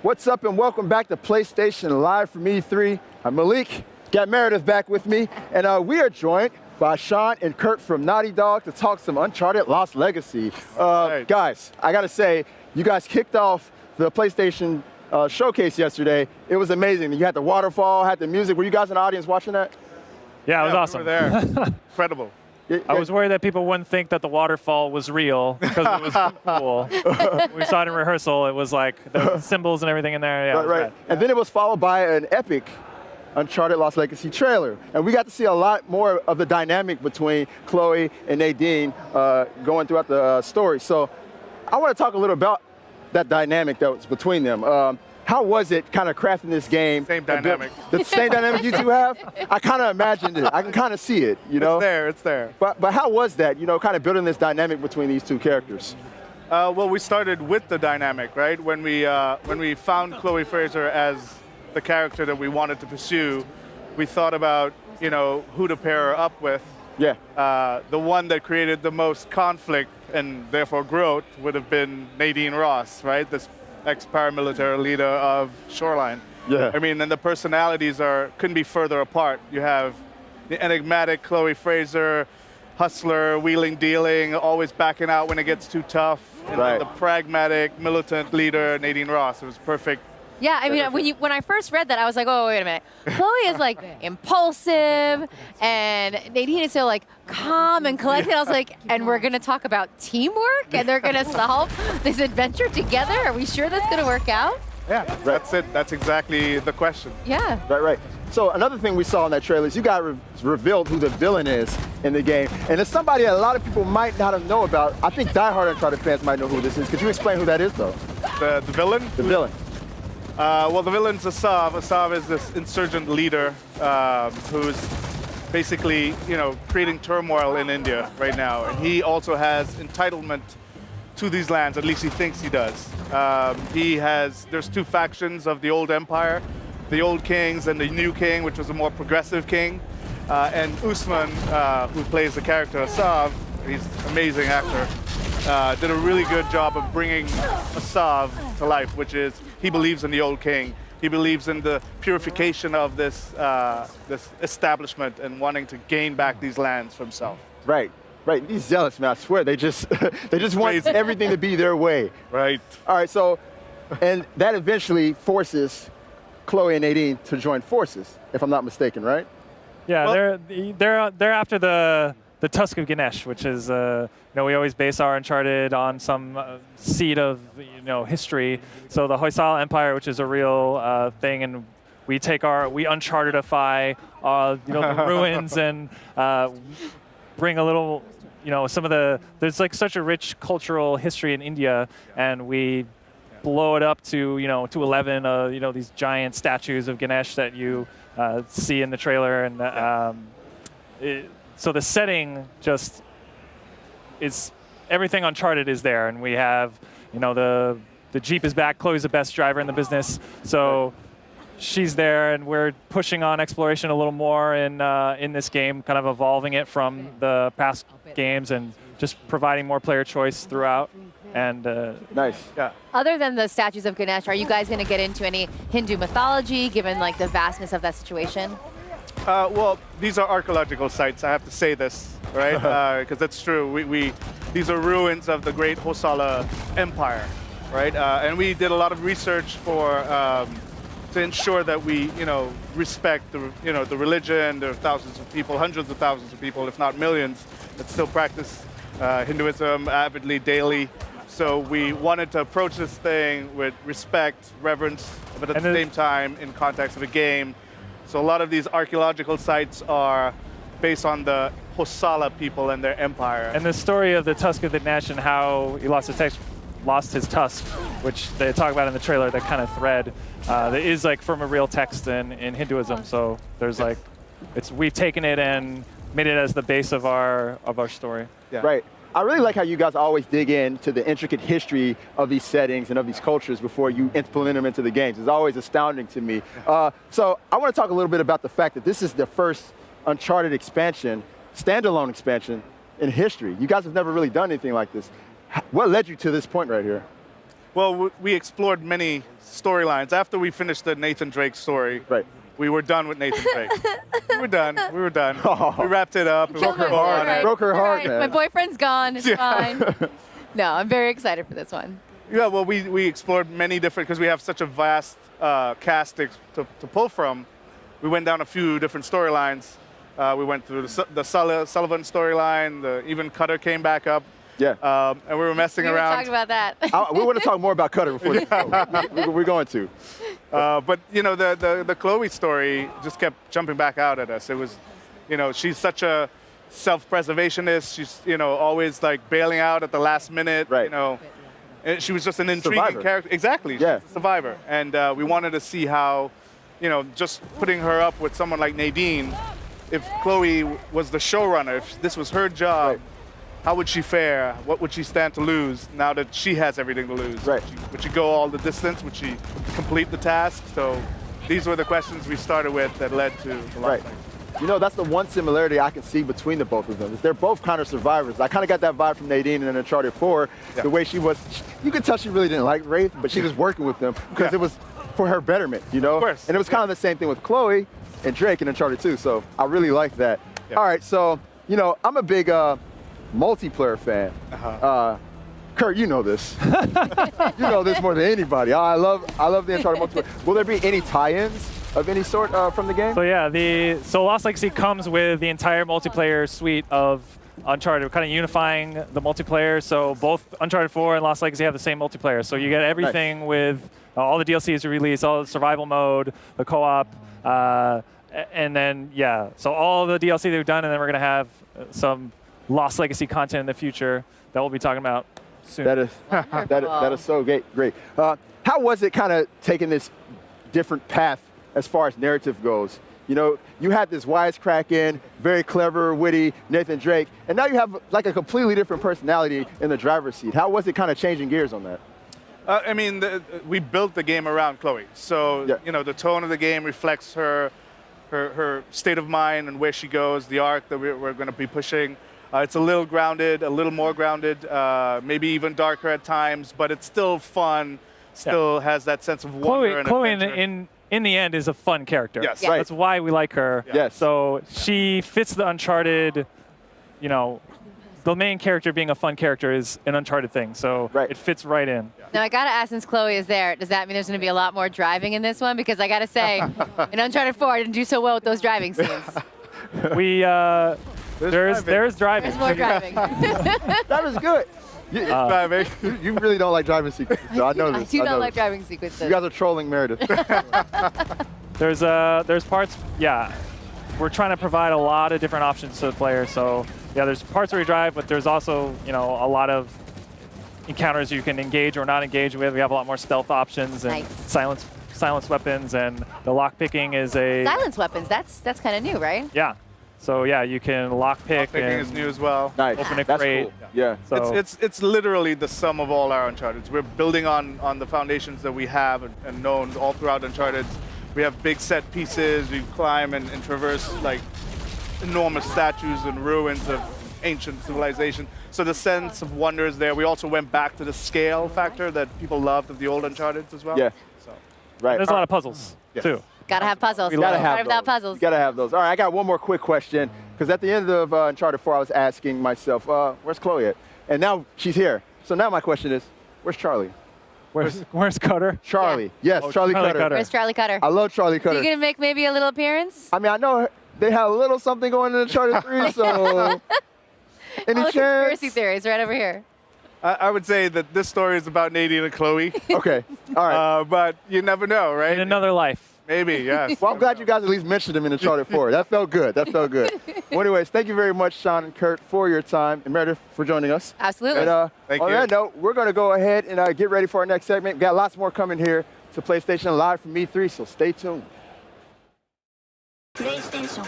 What's up and welcome back to PlayStation Live from E3. I'm Malik, got Meredith back with me, and we are joined by Sean and Kurt from Naughty Dog to talk some Uncharted Lost Legacy. Guys, I gotta say, you guys kicked off the PlayStation showcase yesterday. It was amazing. You had the waterfall, had the music. Were you guys in the audience watching that? Yeah, it was awesome. We were there. Incredible. I was worried that people wouldn't think that the waterfall was real because it was cool. We saw it in rehearsal. It was like the symbols and everything in there. Yeah, right. And then it was followed by an epic Uncharted Lost Legacy trailer. And we got to see a lot more of the dynamic between Chloe and Nadine going throughout the story. So I want to talk a little about that dynamic that was between them. How was it kind of crafting this game? Same dynamic. The same dynamic you two have? I kind of imagined it. I can kind of see it, you know? It's there. But how was that, you know, kind of building this dynamic between these two characters? Well, we started with the dynamic, right? When we found Chloe Frazer as the character that we wanted to pursue, we thought about, you know, who to pair her up with. Yeah. The one that created the most conflict and therefore growth would have been Nadine Ross, right? This ex-paramilitary leader of Shoreline. Yeah. I mean, and the personalities couldn't be further apart. You have the enigmatic Chloe Frazer, hustler, wheeling, dealing, always backing out when it gets too tough. And then the pragmatic, militant leader, Nadine Ross. It was perfect. Yeah, I mean, when I first read that, I was like, oh, wait a minute. Chloe is like impulsive, and Nadine is so like calm and collected. I was like, and we're going to talk about teamwork, and they're going to solve this adventure together? Are we sure that's going to work out? Yeah, that's it. That's exactly the question. Yeah. Right. So another thing we saw in that trailer is you guys revealed who the villain is in the game. And it's somebody that a lot of people might not have known about. I think diehard Uncharted fans might know who this is. Could you explain who that is, though? The villain? The villain. Well, the villain's Assav. Assav is this insurgent leader who's basically, you know, creating turmoil in India right now. And he also has entitlement to these lands, at least he thinks he does. There's two factions of the old empire, the old kings and the new king, which was a more progressive king. And Usman, who plays the character Assav, he's an amazing actor, did a really good job of bringing Assav to life, which is he believes in the old king. He believes in the purification of this establishment and wanting to gain back these lands for himself. Right. These zealots, man, I swear, they just want everything to be their way. Right. All right, so, and that eventually forces Chloe and Nadine to join forces, if I'm not mistaken, right? Yeah, well, they're after the Tusk of Ganesh, which is you know, we always base our Uncharted on some seed of history. So the Hoysala Empire, which is a real thing, and we Unchartedify the ruins and bring a little some of there's like such a rich cultural history in India, and we blow it up to to 11 these giant statues of Ganesh that you see in the trailer, and so the setting just is everything Uncharted is there, and we have the Jeep is back. Chloe's the best driver in the business, so she's there, and we're pushing on exploration a little more in this game, kind of evolving it from the past games and just providing more player choice throughout. And nice. Yeah. Other than the statues of Ganesh, are you guys going to get into any Hindu mythology, given like the vastness of that situation? Well, these are archaeological sites. I have to say this, right? Because that's true. These are ruins of the great Hoysala Empire, right? And we did a lot of research to ensure that we, respect the religion. There are thousands of people, hundreds of thousands of people, if not millions, that still practice Hinduism avidly daily. So we wanted to approach this thing with respect, reverence, but at the same time in context of a game. So a lot of these archaeological sites are based on the Hoysala people and their empire. And the story of the Tusk of the Ganesh and how he lost his tusk, which they talk about in the trailer, that kind of thread, that is like from a real text in Hinduism. So there's like, we've taken it and made it as the base of our story. Yeah. Right. I really like how you guys always dig into the intricate history of these settings and of these cultures before you implement them into the games. It's always astounding to me. So I want to talk a little bit about the fact that this is the first Uncharted expansion, standalone expansion in history. You guys have never really done anything like this. What led you to this point right here? Well, we explored many storylines. After we finished the Nathan Drake story, Right. we were done with Nathan Drake. We were done. We were done. Oh. We wrapped it up. Killed my heart. boyfriend. Broke her heart, Right. man. My boyfriend's gone. It's fine. No, I'm very excited for this one. Yeah, well, we explored many different, because we have such a vast cast to pull from. We went down a few different storylines. We went through the Sullivan storyline. Even Cutter came back up. Yeah. And we were messing We were around. talking about that. We want to talk more about Cutter before this show. We're going to. But you know, the Chloe story just kept jumping back out at us. It was, you know, she's such a self-preservationist. She's, you know, always like bailing out at the last minute. Right. You know, and she was just an intriguing Survivor. character. Exactly. Yeah. She's a survivor, and we wanted to see how, you know, just putting her up with someone like Nadine. If Chloe was the showrunner, if this was her job. Right. How would she fare? What would she stand to lose now that she has everything to lose? Right. Would she go all the distance? Would she complete the task? So these were the questions we started with that led to the Right. Lost Legacy. You know, that's the one similarity I can see between the both of them. Is they're both kind of survivors. I kind of got that vibe from Nadine in Uncharted 4. Yeah. The way she was, you could tell she really didn't like Wraith, but she was working with them because Yeah. it was for her betterment, you know? Of course. And it was kind of the same thing with Chloe and Drake in Uncharted 2. So I really like that. Yeah. All right, so, you know, I'm a big multiplayer fan. Kurt, you know this. You know this more than anybody. I love the Uncharted multiplayer. Will there be any tie-ins of any sort from the game? So yeah, so Lost Legacy comes with the entire multiplayer suite of Uncharted. We're kind of unifying the multiplayer. So both Uncharted 4 and Lost Legacy have the same multiplayer. So you get everything with all the DLCs released, all the survival mode, the co-op, and then yeah. So all the DLC that we've done, and then we're gonna have some Lost Legacy content in the future that we'll be talking about soon. That is so great. How was it kind of taking this different path as far as narrative goes? You know, you had this wisecracking, very clever, witty Nathan Drake, and now you have like a completely different personality in the driver's seat. How was it kind of changing gears on that? I mean, we built the game around Chloe. So, Yeah. you know, the tone of the game reflects her state of mind and where she goes, the arc that we're going to be pushing. It's a little grounded, a little more grounded, maybe even darker at times, but it's still fun, still has that sense of wonder and Chloe adventure. in the end is a fun character. Yes. Yeah. Right. That's why we like her. Yes. So she fits the Uncharted, you know, the main character being a fun character is an Uncharted thing. So Right. it fits right in. Now I gotta ask, since Chloe is there, does that mean there's gonna be a lot more driving in this one? Because I gotta say, in Uncharted 4, I didn't do so well with those driving scenes. We there's driving. There's more driving. That was good. Driving. You really don't like driving sequences, so I know I this. do know not like this. driving sequences. You guys are trolling Meredith. There's parts, yeah. We're trying to provide a lot of different options to the player. So yeah, there's parts where you drive, but there's also, you know, a lot of encounters you can engage or not engage with. We have a lot more stealth options and Nice. silence weapons, and the lock picking is a Silence weapons, that's kind of new, right? yeah. So yeah, you can lock pick Picking and is new as well. Nice. Open a That's crate. cool. Yeah. So It's literally the sum of all our Uncharted. We're building on the foundations that we have and known all throughout Uncharted. We have big set pieces. We climb and traverse like enormous statues and ruins of ancient civilization. So the sense of wonder is there. We also went back to the scale factor that people loved of the old Uncharted as well. Yeah. So. Right. there's a lot of puzzles Yes. too. Gotta have puzzles. We You gotta love have Sorry without those. puzzles. You gotta have those. All right, I got one more quick question. Because at the end of Uncharted 4, I was asking myself, where's Chloe at? And now she's here. So now my question is, where's Charlie? Where's Cutter? Charlie. Yes, Oh, Charlie Charlie Cutter. Cutter. Where's Charlie Cutter? I love Charlie So Cutter. you gonna make maybe a little appearance? I mean, I know they had a little something going in Uncharted 3, so All any the chance? conspiracy theories right over here. I would say that this story is about Nadine and Chloe, Okay, all right. but you never know, right? In another life. Maybe, yes. Well, I'm glad you guys at least mentioned him in Uncharted 4. That felt good. That felt good. Well, anyways, thank you very much, Sean and Kurt, for your time, and Meredith for joining us. Absolutely. And Thank on you. that note, we're going to go ahead and get ready for our next segment. We've got lots more coming here to PlayStation Live from E3, so stay tuned. PlayStation